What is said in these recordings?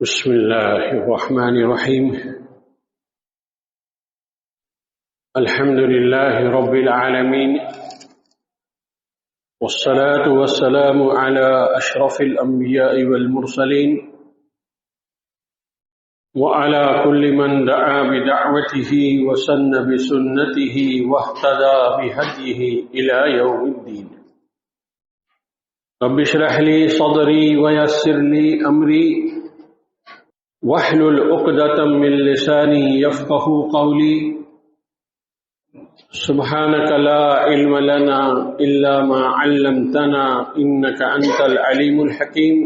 بسم الله الرحمن الرحيم. الحمد لله رب العالمين، والصلاة والسلام على أشرف الأنبياء والمرسلين وعلى كل من دعا بدعوته وسن بسنته واهتدى بهديه إلى يوم الدين. رب اشرح لي صدري ويسر لي أمري واحلل عقدة من لساني يفقهوا قولي. سبحانك لا علم لنا إلا ما علمتنا إنك أنت العليم الحكيم.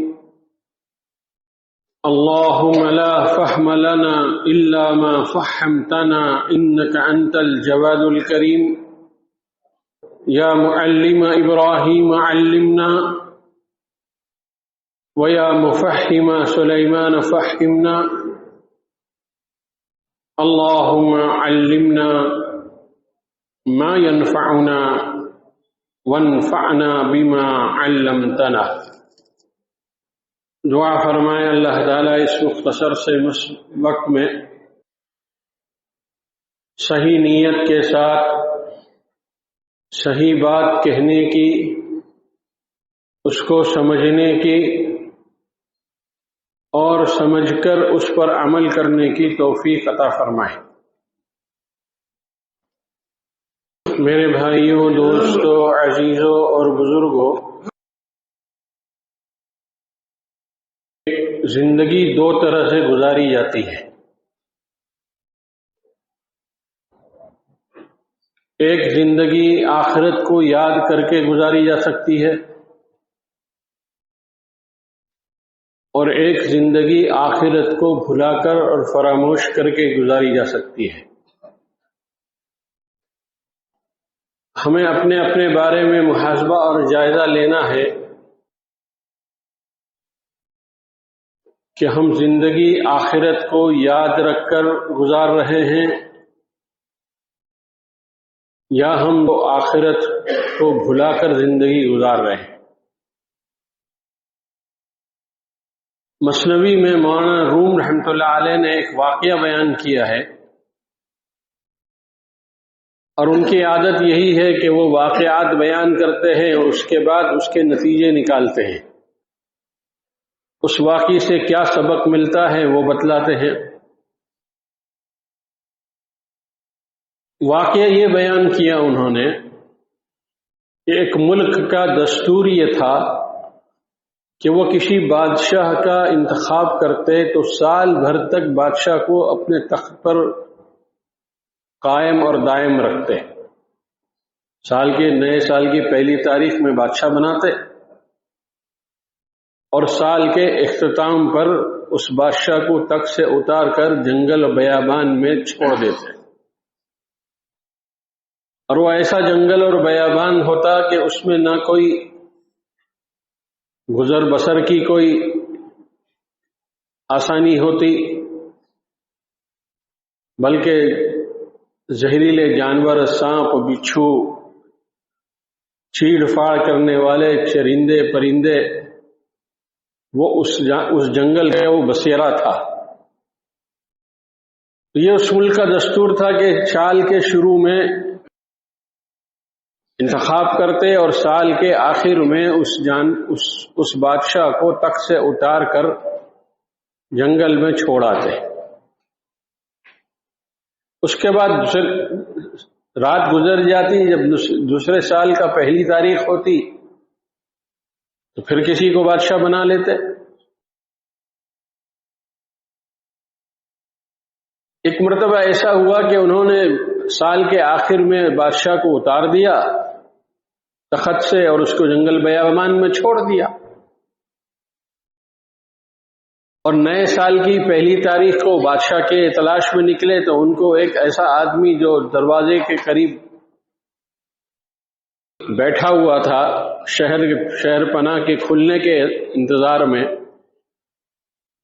اللهم لا فهم لنا إلا ما فهمتنا إنك أنت الجواد الكريم. يا معلم إبراهيم علمنا، ويا مفهم سليمان فهمنا. اللهم علمنا ما ينفعنا وانفعنا بما علمتنا. دعا فرمائے اللہ تعالیٰ اس مختصر سے وقت میں صحیح نیت کے ساتھ صحیح بات کہنے کی، اس کو سمجھنے کی اور سمجھ کر اس پر عمل کرنے کی توفیق عطا فرمائے. میرے بھائیوں، دوستوں، عزیزوں اور بزرگوں، زندگی دو طرح سے گزاری جاتی ہے. ایک زندگی آخرت کو یاد کر کے گزاری جا سکتی ہے، اور ایک زندگی آخرت کو بھلا کر اور فراموش کر کے گزاری جا سکتی ہے. ہمیں اپنے اپنے بارے میں محاسبہ اور جائزہ لینا ہے کہ ہم زندگی آخرت کو یاد رکھ کر گزار رہے ہیں یا ہم وہ آخرت کو بھلا کر زندگی گزار رہے ہیں. مثنوی میں مولانا روم رحمۃ اللہ علیہ نے ایک واقعہ بیان کیا ہے، اور ان کی عادت یہی ہے کہ وہ واقعات بیان کرتے ہیں اور اس کے بعد اس کے نتیجے نکالتے ہیں. اس واقعے سے کیا سبق ملتا ہے وہ بتلاتے ہیں. واقعہ یہ بیان کیا انہوں نے کہ ایک ملک کا دستور یہ تھا کہ وہ کسی بادشاہ کا انتخاب کرتے تو سال بھر تک بادشاہ کو اپنے تخت پر قائم اور دائم رکھتے. نئے سال کی پہلی تاریخ میں بادشاہ بناتے اور سال کے اختتام پر اس بادشاہ کو تخت سے اتار کر جنگل و بیابان میں چھوڑ دیتے. اور وہ ایسا جنگل اور بیابان ہوتا کہ اس میں نہ کوئی گزر بسر کی کوئی آسانی ہوتی، بلکہ زہریلے جانور، سانپ، بچھو، چیڑ پھاڑ کرنے والے چرندے پرندے، وہ اس جنگل کا وہ بسیرا تھا. یہ اس ملک کا دستور تھا کہ سال کے شروع میں انتخاب کرتے اور سال کے آخر میں اس بادشاہ کو تخت سے اتار کر جنگل میں چھوڑاتے. اس کے بعد رات گزر جاتی، جب دوسرے سال کا پہلی تاریخ ہوتی تو پھر کسی کو بادشاہ بنا لیتے. ایک مرتبہ ایسا ہوا کہ انہوں نے سال کے آخر میں بادشاہ کو اتار دیا تخت سے اور اس کو جنگل بیابان میں چھوڑ دیا، اور نئے سال کی پہلی تاریخ کو بادشاہ کے تلاش میں نکلے تو ان کو ایک ایسا آدمی جو دروازے کے قریب بیٹھا ہوا تھا شہر پناہ کے کھلنے کے انتظار میں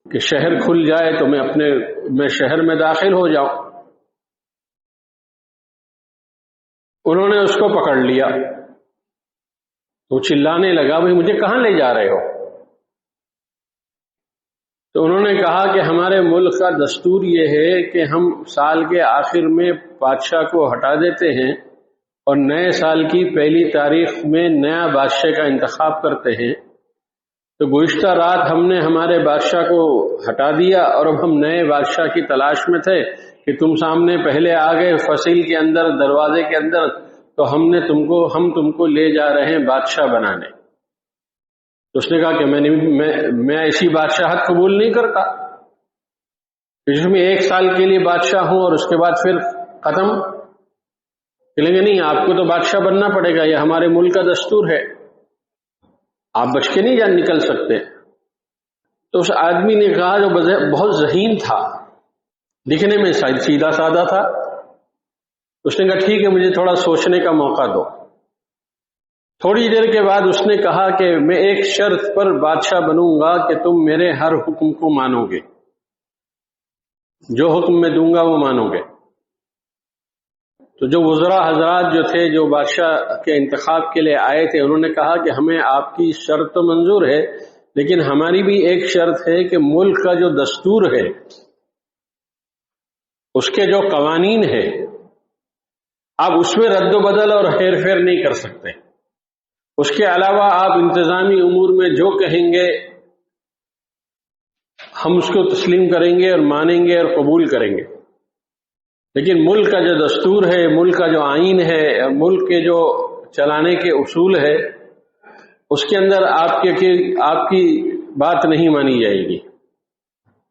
کہ شہر کھل جائے تو میں شہر میں داخل ہو جاؤں. انہوں نے اس کو پکڑ لیا. وہ چلانے لگا، بھئی مجھے کہاں لے جا رہے ہو؟ تو تو انہوں نے کہا کہ ہمارے ملک کا دستور یہ ہے کہ ہم سال کے آخر میں بادشاہ کو ہٹا دیتے ہیں اور نئے سال کی پہلی تاریخ میں نیا بادشاہ کا انتخاب کرتے ہیں. تو گزشتہ رات ہم نے ہمارے بادشاہ کو ہٹا دیا اور اب ہم نئے بادشاہ کی تلاش میں تھے کہ تم سامنے پہلے آ گئے فصیل کے اندر، دروازے کے اندر، تو ہم تم کو لے جا رہے ہیں بادشاہ بنانے. تو اس نے کہا کہ میں ایسی بادشاہت قبول نہیں کرتا جس میں 1 سال کے لیے بادشاہ ہوں اور اس کے بعد پھر ختم. کہیں گے نہیں، آپ کو تو بادشاہ بننا پڑے گا، یہ ہمارے ملک کا دستور ہے، آپ بچ کے نہیں نکل سکتے. تو اس آدمی نے کہا، جو بہت ذہین تھا، دکھنے میں سیدھا سادہ تھا، اس نے کہا ٹھیک ہے، مجھے تھوڑا سوچنے کا موقع دو. تھوڑی دیر کے بعد اس نے کہا کہ میں ایک شرط پر بادشاہ بنوں گا کہ تم میرے ہر حکم کو مانو گے، جو حکم میں دوں گا وہ مانو گے. تو جو وزراء حضرات جو تھے، جو بادشاہ کے انتخاب کے لیے آئے تھے، انہوں نے کہا کہ ہمیں آپ کی شرط تو منظور ہے، لیکن ہماری بھی ایک شرط ہے کہ ملک کا جو دستور ہے، اس کے جو قوانین ہے، آپ اس میں رد و بدل اور ہیر پھیر نہیں کر سکتے. اس کے علاوہ آپ انتظامی امور میں جو کہیں گے ہم اس کو تسلیم کریں گے اور مانیں گے اور قبول کریں گے، لیکن ملک کا جو دستور ہے، ملک کا جو آئین ہے، ملک کے جو چلانے کے اصول ہے، اس کے اندر آپ کی بات نہیں مانی جائے گی.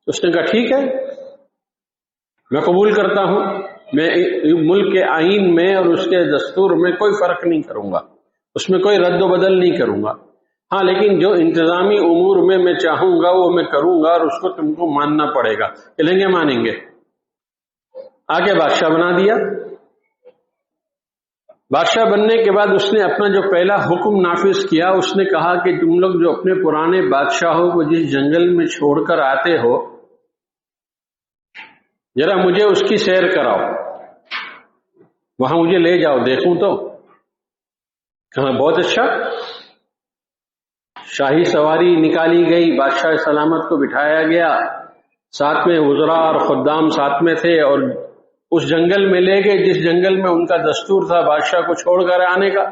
اس نے کہا ٹھیک ہے، میں قبول کرتا ہوں، میں ملک کے آئین میں اور اس کے دستور میں کوئی فرق نہیں کروں گا، اس میں کوئی رد و بدل نہیں کروں گا. ہاں، لیکن جو انتظامی امور میں چاہوں گا وہ میں کروں گا اور اس کو تم کو ماننا پڑے گا. چلیں گے، مانیں گے. آگے بادشاہ بنا دیا. بادشاہ بننے کے بعد اس نے اپنا جو پہلا حکم نافذ کیا، اس نے کہا کہ تم لوگ جو اپنے پرانے بادشاہوں کو جس جنگل میں چھوڑ کر آتے ہو، ذرا مجھے اس کی سیر کراؤ، وہاں مجھے لے جاؤ، دیکھوں تو. کہا بہت اچھا. شاہی سواری نکالی گئی، بادشاہ سلامت کو بٹھایا گیا، ساتھ میں وزراء اور خدام ساتھ میں تھے، اور اس جنگل میں لے گئے جس جنگل میں ان کا دستور تھا بادشاہ کو چھوڑ کر آنے کا.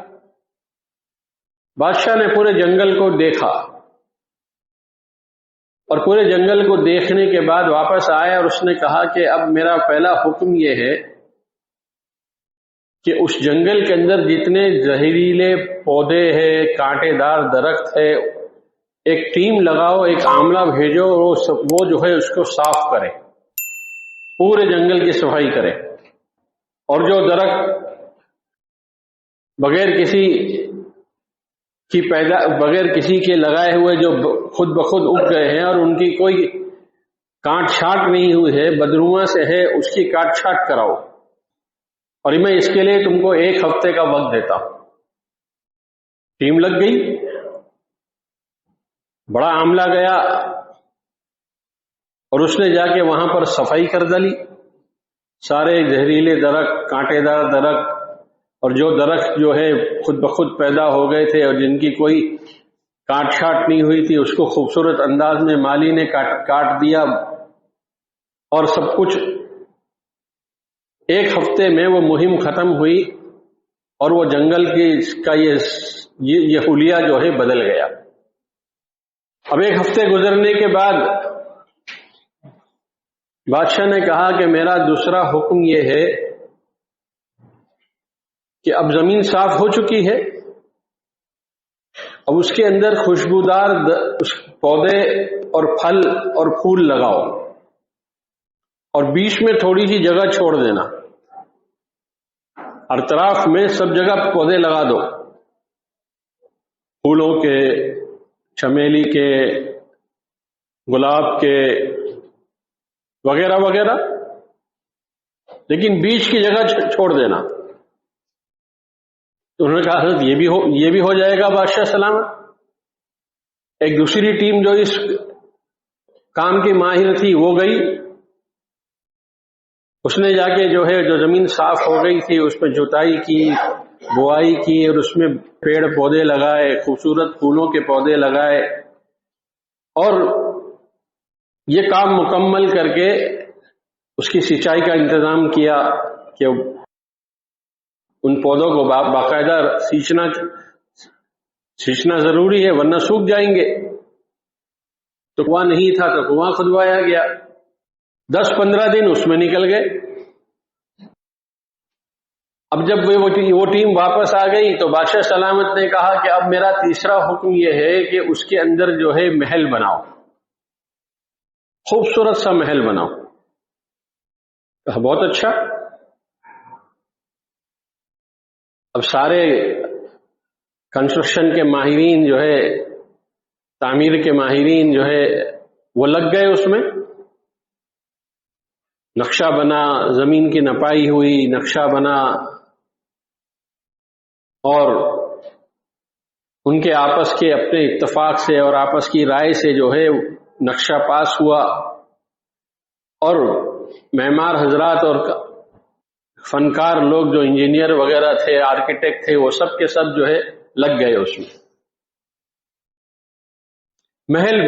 بادشاہ نے پورے جنگل کو دیکھا اور پورے جنگل کو دیکھنے کے بعد واپس آیا اور اس نے کہا کہ اب میرا پہلا حکم یہ ہے کہ اس جنگل کے اندر جتنے زہریلے پودے ہیں، کانٹے دار درخت ہے، ایک ٹیم لگاؤ، ایک عاملہ بھیجو، وہ جو ہے اس کو صاف کرے، پورے جنگل کی صفائی کرے. اور جو درخت بغیر کسی کے لگائے ہوئے جو خود بخود اگ گئے ہیں اور ان کی کوئی کاٹ چھانٹ نہیں ہوئی ہے، بدنما سے ہے، اس کی کاٹ چھانٹ کراؤ. اور میں اس کے لیے تم کو 1 ہفتے کا وقت دیتا ہوں. ٹیم لگ گئی، بڑا عاملہ گیا اور اس نے جا کے وہاں پر صفائی کر ڈالی. سارے زہریلے درخت، کانٹے دار درخت اور جو درخت جو ہے خود بخود پیدا ہو گئے تھے اور جن کی کوئی کاٹ چھانٹ نہیں ہوئی تھی، اس کو خوبصورت انداز میں مالی نے کاٹ دیا. اور سب کچھ 1 ہفتے میں وہ مہم ختم ہوئی اور وہ جنگل کا یہ حلیہ جو ہے بدل گیا. اب 1 ہفتے گزرنے کے بعد بادشاہ نے کہا کہ میرا دوسرا حکم یہ ہے کہ اب زمین صاف ہو چکی ہے، اب اس کے اندر خوشبودار پودے اور پھل اور پھول لگاؤ، اور بیچ میں تھوڑی سی جگہ چھوڑ دینا، اطراف میں سب جگہ پودے لگا دو، پھولوں کے، چمیلی کے، گلاب کے وغیرہ وغیرہ، لیکن بیچ کی جگہ چھوڑ دینا. تو انہوں نے کہا حضرت یہ بھی ہو جائے گا بادشاہ سلامت. ایک دوسری ٹیم جو اس کام کی ماہر تھی وہ گئی، اس نے جا کے جو زمین صاف ہو گئی تھی اس میں جوتائی کی، بوائی کی، اور اس میں پیڑ پودے لگائے، خوبصورت پھولوں کے پودے لگائے، اور یہ کام مکمل کر کے اس کی سینچائی کا انتظام کیا کہ ان پودوں کو باقاعدہ سینچنا ضروری ہے ورنہ سوکھ جائیں گے. تو کنواں نہیں تھا تو کنواں کھدوایا گیا. 10-15 دن اس میں نکل گئے. اب جب وہ ٹیم واپس آ گئی تو بادشاہ سلامت نے کہا کہ اب میرا تیسرا حکم یہ ہے کہ اس کے اندر جو ہے محل بناؤ، خوبصورت سا محل بناؤ. کہا بہت اچھا. اب سارے کنسٹرکشن کے ماہرین جو ہے، تعمیر کے ماہرین جو ہے وہ لگ گئے اس میں. نقشہ بنا، زمین کی نپائی ہوئی، نقشہ بنا، اور ان کے آپس کے اپنے اتفاق سے اور آپس کی رائے سے جو ہے نقشہ پاس ہوا. اور معمار حضرات اور فنکار لوگ جو انجینئر وغیرہ تھے، آرکیٹیکٹ تھے، وہ سب کے سب جو ہے لگ گئے اس میں. محل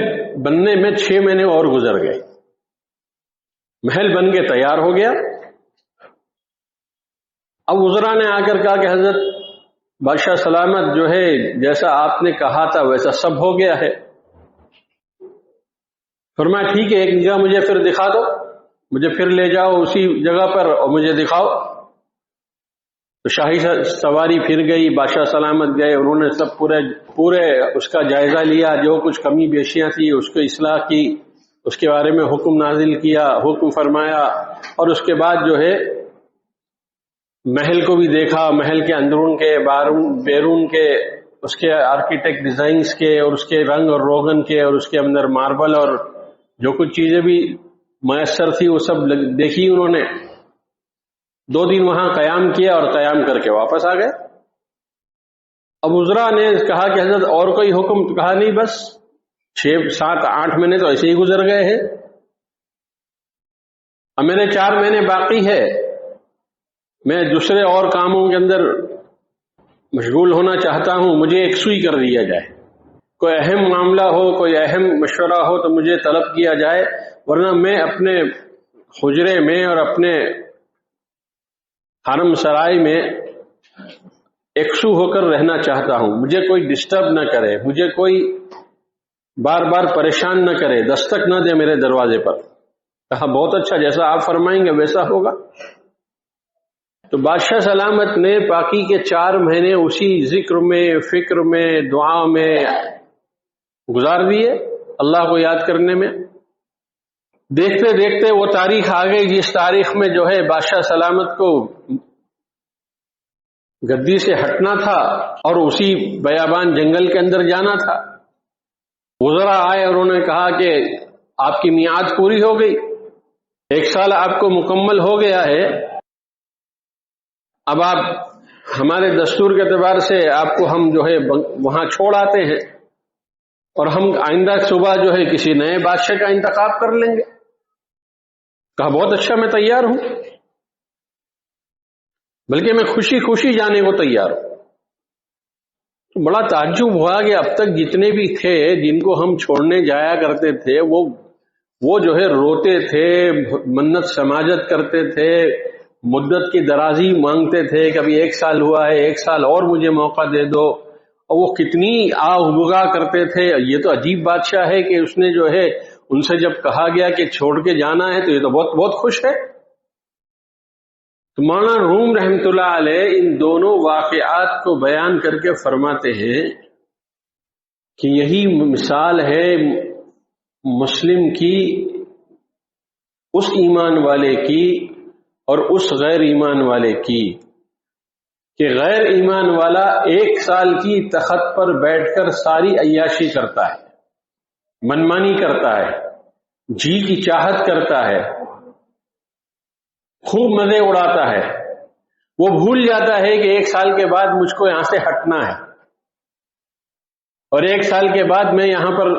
بننے میں 6 مہینے اور گزر گئے. محل بن کے تیار ہو گیا. اب وزراء نے آ کر کہا کہ حضرت بادشاہ سلامت جو ہے جیسا آپ نے کہا تھا ویسا سب ہو گیا ہے. فرمایا ٹھیک ہے، ایک جگہ مجھے پھر دکھا دو، مجھے پھر لے جاؤ اسی جگہ پر اور مجھے دکھاؤ. تو شاہی سواری پھر گئی، بادشاہ سلامت گئے، انہوں نے سب پورے اس کا جائزہ لیا، جو کچھ کمی بیشیاں تھی اس کو اصلاح کی، اس کے بارے میں حکم نازل کیا، حکم فرمایا. اور اس کے بعد جو ہے محل کو بھی دیکھا، محل کے اندرون کے بیرون کے، اس کے آرکیٹیکٹ ڈیزائنز کے اور اس کے رنگ اور روغن کے اور اس کے اندر ماربل اور جو کچھ چیزیں بھی میسر تھی وہ سب دیکھی انہوں نے. 2 دن وہاں قیام کیا اور قیام کر کے واپس آ گئے. اب وزراء نے کہا کہ حضرت اور کوئی حکم؟ کہا نہیں، بس 6 7 8 مہینے تو ایسے ہی گزر گئے ہیں، اب میرے 4 مہینے باقی ہے. میں دوسرے اور کاموں کے اندر مشغول ہونا چاہتا ہوں، مجھے ایک سوئی کر دیا جائے. کوئی اہم معاملہ ہو، کوئی اہم مشورہ ہو تو مجھے طلب کیا جائے، ورنہ میں اپنے حجرے میں اور اپنے حرم سرائے میں ایکسو ہو کر رہنا چاہتا ہوں. مجھے کوئی ڈسٹرب نہ کرے، مجھے کوئی بار بار پریشان نہ کرے، دستک نہ دے میرے دروازے پر. کہا بہت اچھا، جیسا آپ فرمائیں گے ویسا ہوگا. تو بادشاہ سلامت نے باقی کے 4 مہینے اسی ذکر میں، فکر میں، دعا میں گزار دیے، اللہ کو یاد کرنے میں. دیکھتے دیکھتے وہ تاریخ آ گئی جس تاریخ میں جو ہے بادشاہ سلامت کو گدی سے ہٹنا تھا اور اسی بیابان جنگل کے اندر جانا تھا. وزراء آئے اور انہوں نے کہا کہ آپ کی میعاد پوری ہو گئی، 1 سال آپ کو مکمل ہو گیا ہے، اب آپ ہمارے دستور کے اعتبار سے آپ کو ہم جو ہے وہاں چھوڑ آتے ہیں اور ہم آئندہ صبح جو ہے کسی نئے بادشاہ کا انتخاب کر لیں گے. کہا بہت اچھا، میں تیار ہوں، بلکہ میں خوشی خوشی جانے کو تیار ہوں. تو بڑا تعجب ہوا کہ اب تک جتنے بھی تھے جن کو ہم چھوڑنے جایا کرتے تھے وہ جو ہے روتے تھے، منت سماجت کرتے تھے، مدت کی درازی مانگتے تھے، کبھی 1 سال ہوا ہے 1 سال اور مجھے موقع دے دو، اور وہ کتنی آہ بگا کرتے تھے. یہ تو عجیب بادشاہ ہے کہ اس نے جو ہے ان سے جب کہا گیا کہ چھوڑ کے جانا ہے تو یہ تو بہت بہت خوش ہے. تو مولانا روم رحمۃ اللہ علیہ ان دونوں واقعات کو بیان کر کے فرماتے ہیں کہ یہی مثال ہے مسلم کی، اس ایمان والے کی اور اس غیر ایمان والے کی، کہ غیر ایمان والا 1 سال کی تخت پر بیٹھ کر ساری عیاشی کرتا ہے، منمانی کرتا ہے، جی کی چاہت کرتا ہے، خوب مزے اڑاتا ہے. وہ بھول جاتا ہے کہ 1 سال کے بعد مجھ کو یہاں سے ہٹنا ہے اور 1 سال کے بعد میں یہاں پر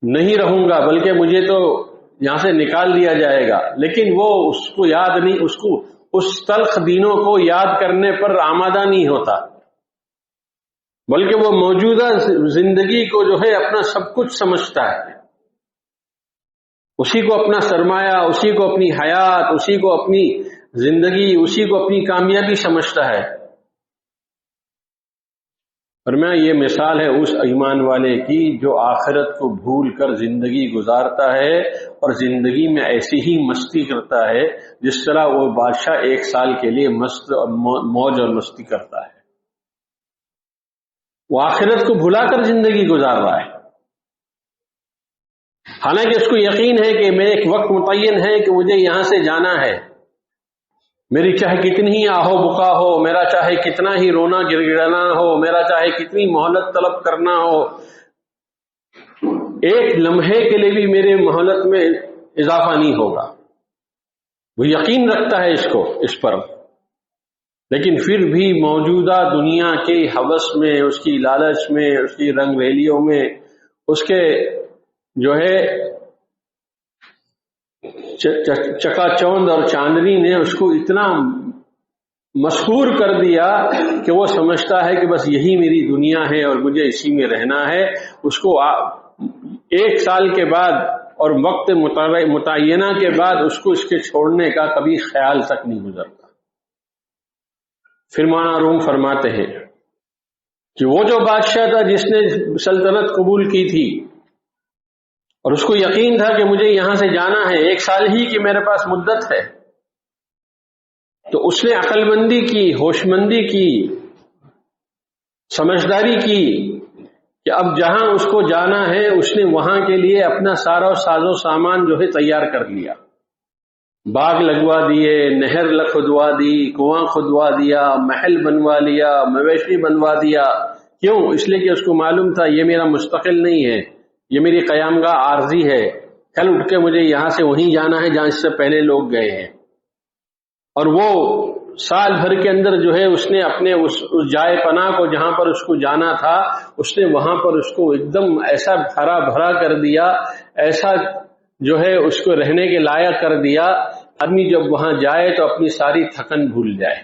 نہیں رہوں گا، بلکہ مجھے تو یہاں سے نکال دیا جائے گا. لیکن وہ اس کو یاد نہیں، اس تلخ دینوں کو یاد کرنے پر آمادہ نہیں ہوتا، بلکہ وہ موجودہ زندگی کو جو ہے اپنا سب کچھ سمجھتا ہے. اسی کو اپنا سرمایہ، اسی کو اپنی حیات، اسی کو اپنی زندگی، اسی کو اپنی کامیابی سمجھتا ہے۔ فرمایا یہ مثال ہے اس ایمان والے کی جو آخرت کو بھول کر زندگی گزارتا ہے اور زندگی میں ایسی ہی مستی کرتا ہے جس طرح وہ بادشاہ 1 سال کے لیے مست اور موج اور مستی کرتا ہے۔ وہ آخرت کو بھلا کر زندگی گزار رہا ہے، حالانکہ اس کو یقین ہے کہ میرے ایک وقت متعین ہے کہ مجھے یہاں سے جانا ہے، میری چاہے کتنی ہی آہو بکا ہو، میرا چاہے کتنا ہی رونا گر گڑانا ہو، میرا چاہے کتنی مہلت طلب کرنا ہو، ایک لمحے کے لیے بھی میرے مہلت میں اضافہ نہیں ہوگا۔ وہ یقین رکھتا ہے اس پر، لیکن پھر بھی موجودہ دنیا کے ہوس میں، اس کی لالچ میں، اس کی رنگ ریلیوں میں، اس کے جو ہے چکا چوند اور چاندنی نے اس کو اتنا مسحور کر دیا کہ وہ سمجھتا ہے کہ بس یہی میری دنیا ہے اور مجھے اسی میں رہنا ہے۔ اس کو 1 سال کے بعد اور وقت متعینہ کے بعد اس کو اس کے چھوڑنے کا کبھی خیال تک نہیں گزرتا۔ پھر مولانا روم فرماتے ہیں کہ وہ جو بادشاہ تھا جس نے سلطنت قبول کی تھی اور اس کو یقین تھا کہ مجھے یہاں سے جانا ہے، 1 سال ہی کی میرے پاس مدت ہے، تو اس نے عقل مندی کی، ہوش مندی کی، سمجھداری کی کہ اب جہاں اس کو جانا ہے اس نے وہاں کے لیے اپنا سارا ساز و سامان جو ہے تیار کر لیا، باغ لگوا دیے، نہر کھدوا دی، کنواں کھدوا دیا، محل بنوا لیا، مویشی بنوا دیا۔ کیوں؟ اس لیے کہ اس کو معلوم تھا یہ میرا مستقل نہیں ہے، یہ میری قیام گاہ عارضی ہے، کل اٹھ کے مجھے یہاں سے وہیں جانا ہے جہاں اس سے پہلے لوگ گئے ہیں۔ اور وہ سال بھر کے اندر جو ہے اس نے اپنے اس جائے پناہ کو جہاں پر اس کو جانا تھا اس نے وہاں پر اس کو ایک دم ایسا ہرا بھرا کر دیا، ایسا جو ہے اس کو رہنے کے لائق کر دیا، آدمی جب وہاں جائے تو اپنی ساری تھکن بھول جائے،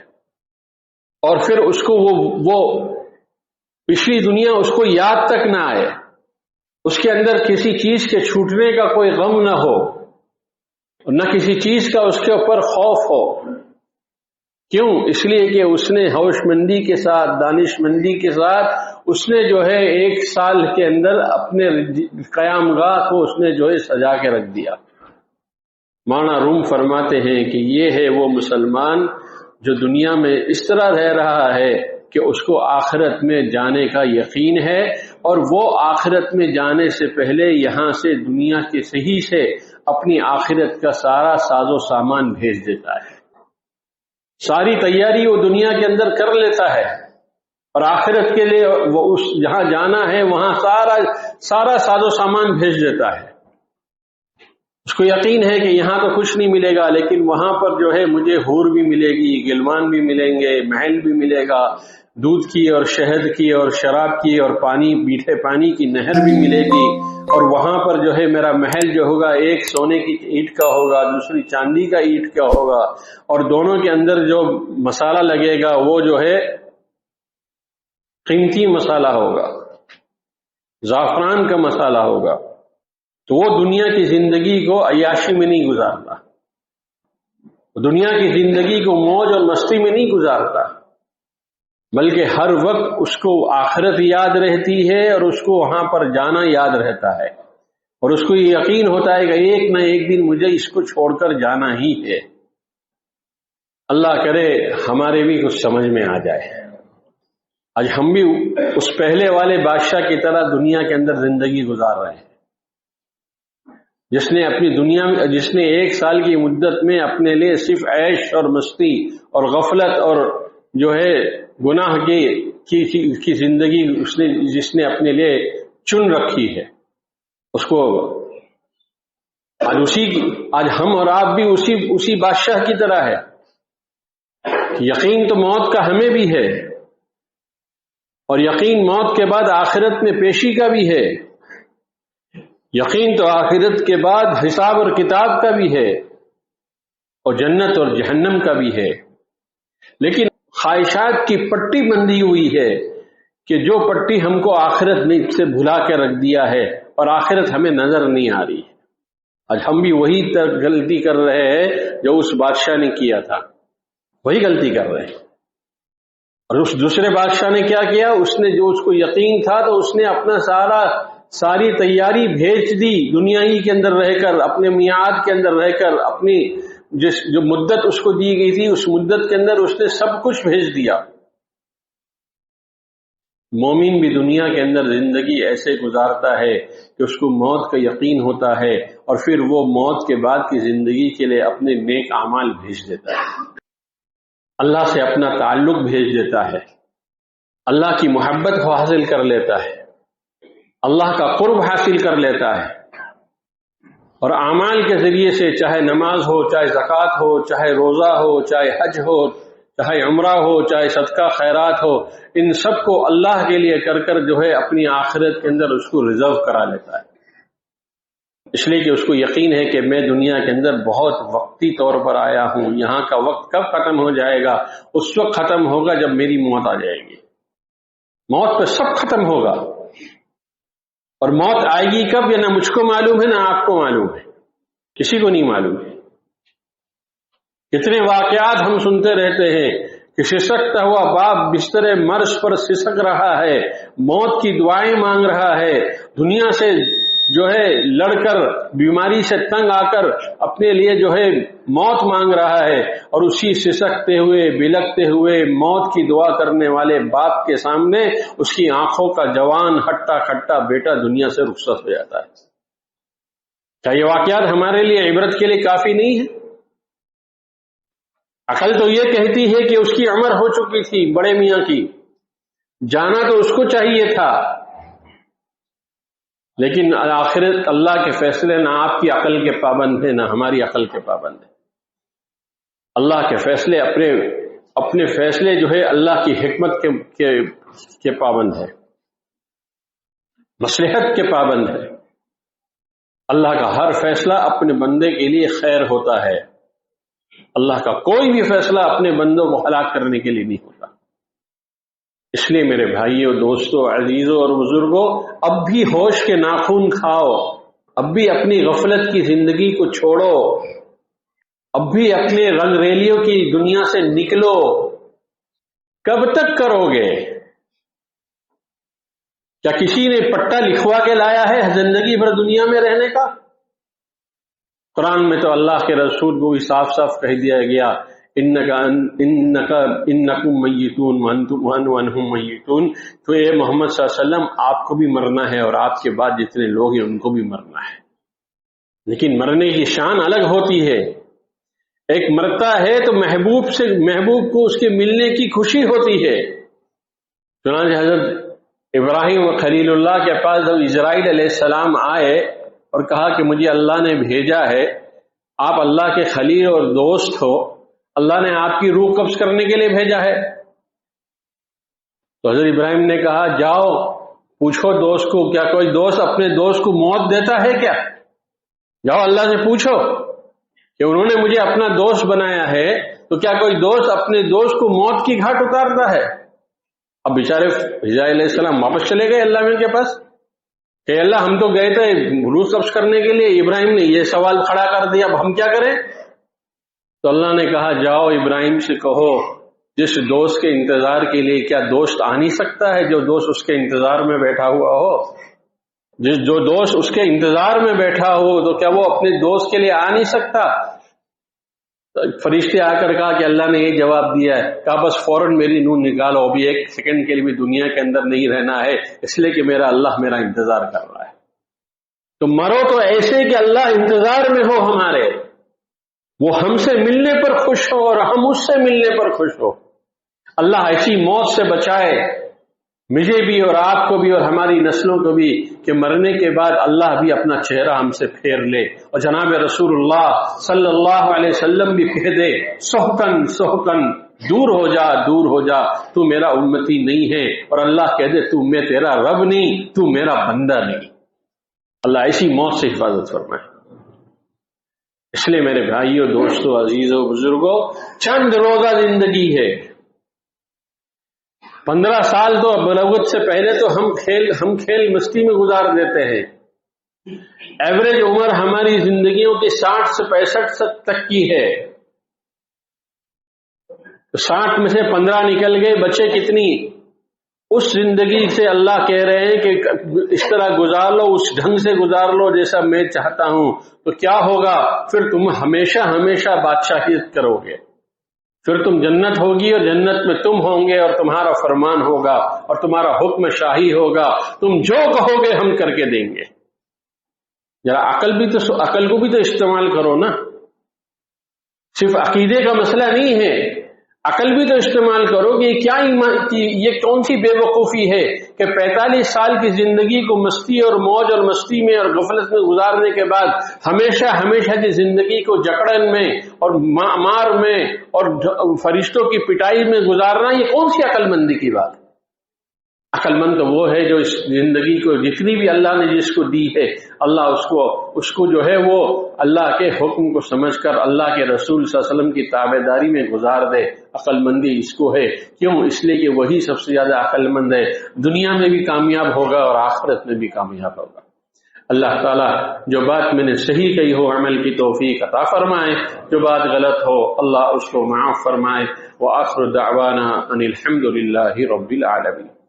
اور پھر اس کو وہ پچھلی دنیا اس کو یاد تک نہ آئے، اس کے اندر کسی چیز کے چھوٹنے کا کوئی غم نہ ہو، نہ کسی چیز کا اس کے اوپر خوف ہو۔ کیوں؟ اس لیے کہ اس نے ہوش مندی کے ساتھ، دانش مندی کے ساتھ اس نے جو ہے 1 سال کے اندر اپنے قیام گاہ کو اس نے جو ہے سجا کے رکھ دیا۔ مولانا روم فرماتے ہیں کہ یہ ہے وہ مسلمان جو دنیا میں اس طرح رہ رہا ہے کہ اس کو آخرت میں جانے کا یقین ہے، اور وہ آخرت میں جانے سے پہلے یہاں سے دنیا کے صحیح سے اپنی آخرت کا سارا ساز و سامان بھیج دیتا ہے، ساری تیاری وہ دنیا کے اندر کر لیتا ہے، اور آخرت کے لیے وہ اس جہاں جانا ہے وہاں سارا ساز و سامان بھیج دیتا ہے۔ اس کو یقین ہے کہ یہاں تو کچھ نہیں ملے گا، لیکن وہاں پر جو ہے مجھے حور بھی ملے گی، غلمان بھی ملیں گے، محل بھی ملے گا، دودھ کی اور شہد کی اور شراب کی اور پانی، میٹھے پانی کی نہر بھی ملے گی، اور وہاں پر جو ہے میرا محل جو ہوگا ایک سونے کی اینٹ کا ہوگا، دوسری چاندی کا اینٹ کا ہوگا، اور دونوں کے اندر جو مسالہ لگے گا وہ جو ہے قیمتی مسالہ ہوگا، زعفران کا مسالہ ہوگا۔ تو وہ دنیا کی زندگی کو عیاشی میں نہیں گزارتا، دنیا کی زندگی کو موج اور مستی میں نہیں گزارتا، بلکہ ہر وقت اس کو آخرت یاد رہتی ہے اور اس کو وہاں پر جانا یاد رہتا ہے، اور اس کو یہ یقین ہوتا ہے کہ ایک نہ ایک دن مجھے اس کو چھوڑ کر جانا ہی ہے۔ اللہ کرے ہمارے بھی کچھ سمجھ میں آ جائے، آج ہم بھی اس پہلے والے بادشاہ کی طرح دنیا کے اندر زندگی گزار رہے ہیں، جس نے اپنی دنیا میں، جس نے 1 سال کی مدت میں اپنے لیے صرف عیش اور مستی اور غفلت اور جو ہے گناہ کی زندگی جس نے اپنے لیے چن رکھی ہے، اس کو آج ہم اور آپ بھی اسی بادشاہ کی طرح ہے۔ یقین تو موت کا ہمیں بھی ہے، اور یقین موت کے بعد آخرت میں پیشی کا بھی ہے، یقین تو آخرت کے بعد حساب اور کتاب کا بھی ہے، اور جنت اور جہنم کا بھی ہے، لیکن خواہشات کی پٹی بندھی ہوئی ہے کہ جو پٹی ہم کو آخرت سے بھلا کے رکھ دیا ہے، اور آخرت ہمیں نظر نہیں آ رہی ہے۔ آج ہم بھی وہی غلطی کر رہے ہیں جو اس بادشاہ نے کیا تھا، وہی غلطی کر رہے ہیں۔ اور اس دوسرے بادشاہ نے کیا کیا؟ اس نے جو اس کو یقین تھا تو اس نے اپنا ساری تیاری بھیج دی، دنیا ہی کے اندر رہ کر، اپنے میعاد کے اندر رہ کر، اپنی جو مدت اس کو دی گئی تھی اس مدت کے اندر اس نے سب کچھ بھیج دیا۔ مومن بھی دنیا کے اندر زندگی ایسے گزارتا ہے کہ اس کو موت کا یقین ہوتا ہے، اور پھر وہ موت کے بعد کی زندگی کے لیے اپنے نیک اعمال بھیج دیتا ہے، اللہ سے اپنا تعلق بھیج دیتا ہے، اللہ کی محبت کو حاصل کر لیتا ہے، اللہ کا قرب حاصل کر لیتا ہے، اور اعمال کے ذریعے سے چاہے نماز ہو، چاہے زکوٰۃ ہو، چاہے روزہ ہو، چاہے حج ہو، چاہے عمرہ ہو، چاہے صدقہ خیرات ہو، ان سب کو اللہ کے لیے کر کر جو ہے اپنی آخرت کے اندر اس کو ریزرو کرا لیتا ہے، اس لیے کہ اس کو یقین ہے کہ میں دنیا کے اندر بہت وقتی طور پر آیا ہوں، یہاں کا وقت کب ختم ہو جائے گا؟ اس وقت ختم ہوگا جب میری موت آ جائے گی، موت پہ سب ختم ہوگا، اور موت آئے گی کب؟ یہ نہ مجھ کو معلوم ہے نہ آپ کو معلوم ہے، کسی کو نہیں معلوم ہے۔ کتنے واقعات ہم سنتے رہتے ہیں کہ سسکتا ہوا باپ بستر مرض پر سسک رہا ہے، موت کی دعائیں مانگ رہا ہے، دنیا سے جو ہے لڑ کر، بیماری سے تنگ آ کر اپنے لیے جو ہے موت مانگ رہا ہے، اور اسی سسکتے ہوئے بلکتے ہوئے موت کی دعا کرنے والے باپ کے سامنے اس کی آنکھوں کا جوان ہٹا کھٹا بیٹا دنیا سے رخصت ہو جاتا ہے۔ کیا یہ واقعات ہمارے لیے عبرت کے لیے کافی نہیں ہے؟ عقل تو یہ کہتی ہے کہ اس کی عمر ہو چکی تھی بڑے میاں کی، جانا تو اس کو چاہیے تھا، لیکن آخرت اللہ کے فیصلے نہ آپ کی عقل کے پابند ہیں نہ ہماری عقل کے پابند ہیں۔ اللہ کے فیصلے اپنے فیصلے جو ہے اللہ کی حکمت کے پابند ہے، مصلحت کے پابند ہے۔ اللہ کا ہر فیصلہ اپنے بندے کے لیے خیر ہوتا ہے، اللہ کا کوئی بھی فیصلہ اپنے بندوں کو ہلاک کرنے کے لیے نہیں ہوتا۔ اس لیے میرے بھائیوں، دوستوں، عزیزوں اور بزرگوں، اب بھی ہوش کے ناخن کھاؤ، اب بھی اپنی غفلت کی زندگی کو چھوڑو، اب بھی اپنے رنگ ریلیوں کی دنیا سے نکلو۔ کب تک کرو گے؟ کیا کسی نے پٹا لکھوا کے لایا ہے زندگی بھر دنیا میں رہنے کا؟ قرآن میں تو اللہ کے رسول کو بھی صاف صاف کہہ دیا گیا، انکم میتون وانہم میتون، تو اے محمد صلی اللہ علیہ وسلم آپ کو بھی مرنا ہے، اور آپ کے بعد جتنے لوگ ہیں ان کو بھی مرنا ہے، لیکن مرنے کی شان الگ ہوتی ہے۔ ایک مرتا ہے تو محبوب کو اس کے ملنے کی خوشی ہوتی ہے۔ چنانچہ حضرت ابراہیم و خلیل اللہ کے پاس جب اسرائیل علیہ السلام آئے اور کہا کہ مجھے اللہ نے بھیجا ہے، آپ اللہ کے خلیل اور دوست ہو، اللہ نے آپ کی روح قبض کرنے کے لیے بھیجا ہے، تو حضرت ابراہیم نے کہا جاؤ پوچھو دوست کو، کیا کوئی دوست اپنے دوست کو موت دیتا ہے کیا؟ جاؤ اللہ سے پوچھو کہ انہوں نے مجھے اپنا دوست بنایا ہے، تو کیا کوئی دوست اپنے دوست کو موت کی گھاٹ اتارتا ہے؟ اب بیچارے اسرائیل علیہ السلام واپس چلے گئے اللہ کے پاس کہ اللہ ہم تو گئے تھے روح قبض کرنے کے لیے، ابراہیم نے یہ سوال کھڑا کر دیا، اب ہم کیا کریں؟ تو اللہ نے کہا جاؤ ابراہیم سے کہو جس دوست کے انتظار کے لیے کیا دوست آ نہیں سکتا ہے، جو دوست اس کے انتظار میں بیٹھا ہوا ہو، جو دوست اس کے انتظار میں بیٹھا ہو تو کیا وہ اپنے دوست کے لیے آ نہیں سکتا؟ فرشتے آ کر کہا کہ اللہ نے یہ جواب دیا ہے، کہا بس فوراً میری نور نکالو، ابھی ایک سیکنڈ کے لیے بھی دنیا کے اندر نہیں رہنا ہے، اس لیے کہ میرا اللہ میرا انتظار کر رہا ہے۔ تو مرو تو ایسے کہ اللہ انتظار میں ہو ہمارے، وہ ہم سے ملنے پر خوش ہو اور ہم اس سے ملنے پر خوش ہو۔ اللہ ایسی موت سے بچائے مجھے بھی اور آپ کو بھی اور ہماری نسلوں کو بھی کہ مرنے کے بعد اللہ بھی اپنا چہرہ ہم سے پھیر لے، اور جناب رسول اللہ صلی اللہ علیہ وسلم بھی کہہ دے سحقن سحقن، دور ہو جا دور ہو جا، تو میرا امتی نہیں ہے، اور اللہ کہہ دے تو میں تیرا رب نہیں، تو میرا بندہ نہیں۔ اللہ ایسی موت سے حفاظت فرمائے۔ اس لیے میرے بھائیوں، دوستوں، عزیزوں، بزرگوں، چند روزہ زندگی ہے۔ 15 سال تو بلوغت سے پہلے تو ہم کھیل مستی میں گزار دیتے ہیں، ایوریج عمر ہماری زندگیوں کی 60 سے 65 تک کی ہے، 60 میں سے 15 نکل گئے، بچے کتنی؟ اس زندگی سے اللہ کہہ رہے ہیں کہ اس طرح گزار لو، اس ڈھنگ سے گزار لو جیسا میں چاہتا ہوں، تو کیا ہوگا؟ پھر تم ہمیشہ ہمیشہ بادشاہیت کرو گے، پھر تم جنت ہوگی اور جنت میں تم ہوں گے اور تمہارا فرمان ہوگا اور تمہارا حکم شاہی ہوگا، تم جو کہو گے ہم کر کے دیں گے۔ ذرا عقل کو بھی تو استعمال کرو نا، صرف عقیدے کا مسئلہ نہیں ہے، عقل بھی تو استعمال کرو کہ کیا ایمان کی یہ کون سی بے وقوفی ہے کہ 45 سال کی زندگی کو مستی اور موج اور مستی میں اور غفلت میں گزارنے کے بعد ہمیشہ ہمیشہ کی زندگی کو جکڑن میں اور مار میں اور فرشتوں کی پٹائی میں گزارنا، یہ کون سی عقل مندی کی بات ہے؟ عقل مند تو وہ ہے جو اس زندگی کو جتنی بھی اللہ نے جس کو دی ہے، اللہ اس کو جو ہے وہ اللہ کے حکم کو سمجھ کر اللہ کے رسول صلی اللہ علیہ وسلم کی تابعداری میں گزار دے۔ عقل مندی اس کو ہے، کیوں؟ اس لیے کہ وہی سب سے زیادہ عقل مند ہے، دنیا میں بھی کامیاب ہوگا اور آخرت میں بھی کامیاب ہوگا۔ اللہ تعالیٰ جو بات میں نے صحیح کہی ہو عمل کی توفیق عطا فرمائے، جو بات غلط ہو اللہ اس کو معاف فرمائے۔ وآخر دعوانا ان الحمد للہ رب العالمین۔